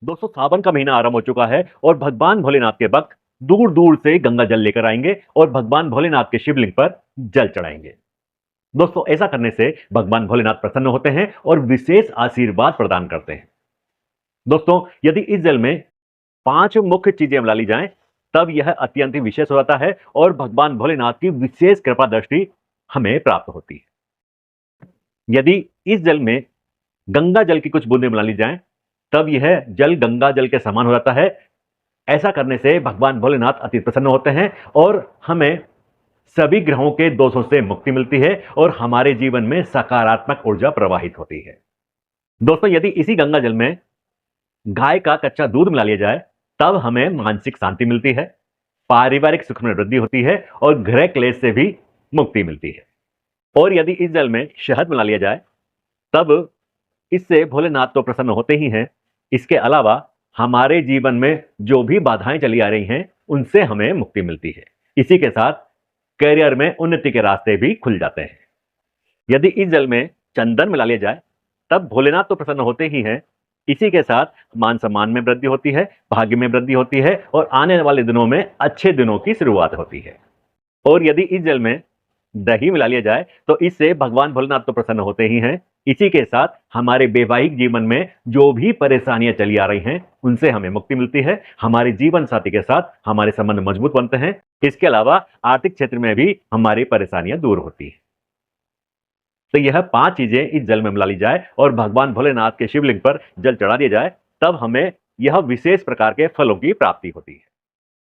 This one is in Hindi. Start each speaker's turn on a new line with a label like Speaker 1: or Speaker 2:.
Speaker 1: दोस्तों सावन का महीना आरंभ हो चुका है और भगवान भोलेनाथ के भक्त दूर दूर से गंगा जल लेकर आएंगे और भगवान भोलेनाथ के शिवलिंग पर जल चढ़ाएंगे। दोस्तों ऐसा करने से भगवान भोलेनाथ प्रसन्न होते हैं और विशेष आशीर्वाद प्रदान करते हैं। दोस्तों यदि इस जल में 5 मुख्य चीजें मिला ली जाएं तब यह अत्यंत ही विशेष हो जाता है और भगवान भोलेनाथ की विशेष कृपा दृष्टि हमें प्राप्त होती है। यदि इस जल में गंगा जल की कुछ बूंदें मिला ली जाएं तब यह जल गंगा जल के समान हो जाता है। ऐसा करने से भगवान भोलेनाथ अति प्रसन्न होते हैं और हमें सभी ग्रहों के दोषों से मुक्ति मिलती है और हमारे जीवन में सकारात्मक ऊर्जा प्रवाहित होती है। दोस्तों यदि इसी गंगा जल में गाय का कच्चा दूध मिला लिया जाए तब हमें मानसिक शांति मिलती है, पारिवारिक सुख में वृद्धि होती है और गृह क्लेश से भी मुक्ति मिलती है। और यदि इस जल में शहद मिला लिया जाए तब इससे भोलेनाथ तो प्रसन्न होते ही हैं, इसके अलावा हमारे जीवन में जो भी बाधाएं चली आ रही हैं उनसे हमें मुक्ति मिलती है। इसी के साथ करियर में उन्नति के रास्ते भी खुल जाते हैं। यदि इस जल में चंदन मिला लिया जाए तब भोलेनाथ तो प्रसन्न होते ही हैं, इसी के साथ मान सम्मान में वृद्धि होती है, भाग्य में वृद्धि होती है और आने वाले दिनों में अच्छे दिनों की शुरुआत होती है। और यदि इस जल में दही मिला लिया जाए तो इससे भगवान भोलेनाथ तो प्रसन्न होते ही हैं, इसी के साथ हमारे वैवाहिक जीवन में जो भी परेशानियां चली आ रही हैं उनसे हमें मुक्ति मिलती है, हमारे जीवन साथी के साथ हमारे संबंध मजबूत बनते हैं। इसके अलावा आर्थिक क्षेत्र में भी हमारी परेशानियां दूर होती है। तो यह 5 चीजें इस जल में मिला ली जाए और भगवान भोलेनाथ के शिवलिंग पर जल चढ़ा दिया जाए तब हमें यह विशेष प्रकार के फलों की प्राप्ति होती है।